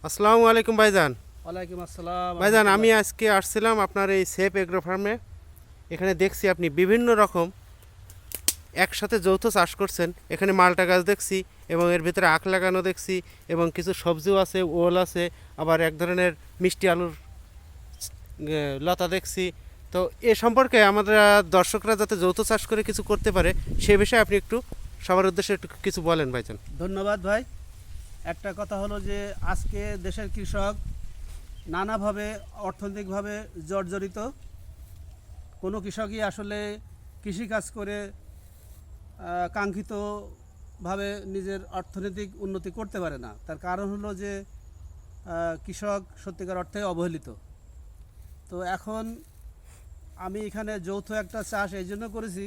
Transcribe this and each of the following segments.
আসসালামু আলাইকুম ভাইজান। ওয়ালাইকুম আসসালাম ভাইজান, আমি রহমতুল্লাহ। আজকে আসছিলাম আপনার এই সেফ এগ্রো ফার্মে। এখানে দেখছি আপনি বিভিন্ন রকম একসাথে যৌথ চাষ করছেন। এখানে মালটা গাছ দেখছি এবং এর ভিতরে আখ লাগানো দেখছি এবং কিছু সবজিও আছে, ওল আছে, আবার এক ধরনের মিষ্টি আলুর লতা দেখছি। তো এ সম্পর্কে আমাদের দর্শকরা যাতে যৌথ চাষ করে কিছু করতে পারে সে বিষয়ে আপনি একটু সবার উদ্দেশ্যে একটু কিছু বলেন ভাইজান। ধন্যবাদ ভাই। একটা কথা হলো যে আজকে দেশের কৃষক নানাভাবে অর্থনৈতিকভাবে জর্জরিত। কোনো কৃষকই আসলে কৃষিকাজ করে কাঙ্ক্ষিতভাবে নিজের অর্থনৈতিক উন্নতি করতে পারে না। তার কারণ হলো যে কৃষক সত্যিকার অর্থে অবহেলিত। তো এখন আমি এখানে যৌথ একটা চাষ এই জন্য করেছি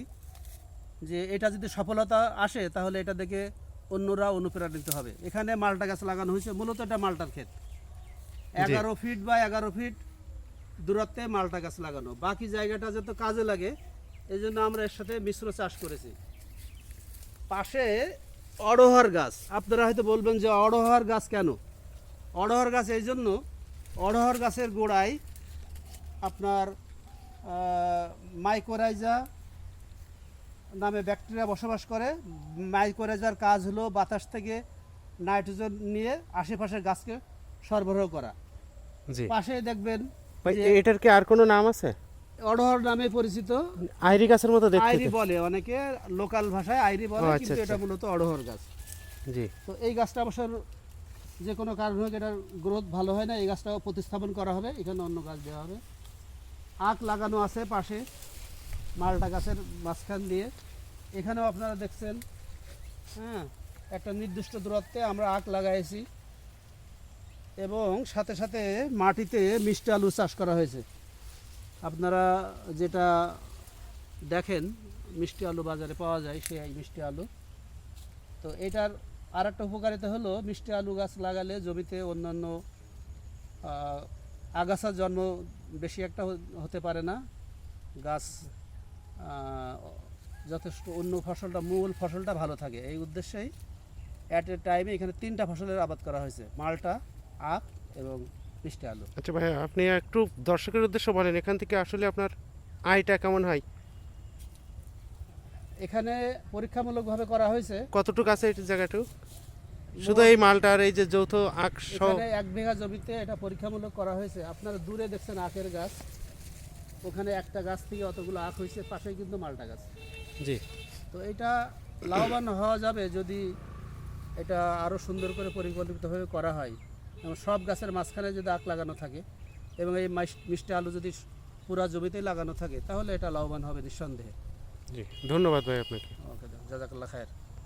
যে এটা যদি সফলতা আসে তাহলে এটা দেখে অন্যরা অনুপ্রাণিত হবে। এখানে মালটা গাছ লাগানো হয়েছে, মূলত এটা মালটার ক্ষেত। 11 ফিট বা 11 ফিট দূরত্বে মালটা গাছ লাগানো, বাকি জায়গাটা যত কাজে লাগে এই জন্য আমরা এর সাথে মিশ্র চাষ করেছি। পাশে অড়হর গাছ, আপনারা হয়তো বলবেন যে অড়হর গাছ কেন? অড়হর গাছ এই জন্য, অড়হর গাছের গোড়ায় আপনার মাইকোরাইজা নামে ব্যাকটেরিয়া বসবাস করে। মাইকোরাইজার কাজ হলো বাতাস থেকে নাইট্রোজেন নিয়ে আশেপাশের গাছকে সরবরাহ করা। জি পাশে দেখবেন ভাই, যে এটার কি আর কোনো নাম আছে? অড়হর নামে পরিচিত। আইরি গাছের মতো দেখতে আইরি তো। বলে অনেকে, লোকাল ভাষায় আইরি বলে, ও, আচ্ছা, কিন্তু এটা আচ্ছা। মূলত অড়হর গাছ। জি তো এই গাছটা অবশ্য যে কোনো কারণ হোক এটার গ্রোথ ভালো হয় না, এই গাছটাও প্রতিস্থাপন করা হবে, এখানে অন্য গাছ দেওয়া হবে। আখ লাগানো আছে পাশে মালটা গাছের মাঝখান দিয়ে। এখানেও আপনারা দেখছেন, হ্যাঁ, একটা নির্দিষ্ট দূরত্বে আমরা আখ লাগাইছি এবং সাথে সাথে মাটিতে মিষ্টি আলু চাষ করা হয়েছে। আপনারা যেটা দেখেন মিষ্টি আলু বাজারে পাওয়া যায়, সেই মিষ্টি আলু। তো এটার আর একটা উপকারিতা হলো মিষ্টি আলু গাছ লাগালে জমিতে অন্যান্য আগাছার জন্ম বেশি একটা হতে পারে না। গাছ যথেষ্ট অন্য ফসলটা, মূল ফসলটা ভালো থাকে, এই উদ্দেশ্যেই অ্যাট এ টাইমে এখানে 3টা ফসলের আবাদ করা হয়েছে: মালটা, আখ এবং মিষ্টি আলু। আচ্ছা ভাই, আপনি একটু দর্শকের উদ্দেশ্য বলেন এখান থেকে আসলে আপনার আয়টা কেমন হয়? এখানে পরীক্ষামূলকভাবে করা হয়েছে। কতটুকু আছে এই জায়গাটু? শুধু এই মালটার এই যে যৌথ আখ সহ? এখানে 1 বিঘা জমিতে এটা পরীক্ষামূলক করা হয়েছে। আপনারা দূরে দেখছেন আখের গাছ, ওখানে একটা গাছ থেকে অতগুলো আখ হয়েছে, পাশেই কিন্তু মালটা গাছ। জি তো এটা লাভবান হওয়া যাবে যদি এটা আরও সুন্দর করে পরিকল্পিতভাবে করা হয় এবং সব গাছের মাঝখানে যদি আখ লাগানো থাকে এবং এই মিষ্টি আলু যদি পুরা জমিতেই লাগানো থাকে তাহলে এটা লাভবান হবে নিঃসন্দেহে। জি, ধন্যবাদ ভাই আপনাকে। ওকে, জাজাকাল্লাহ খায়ের।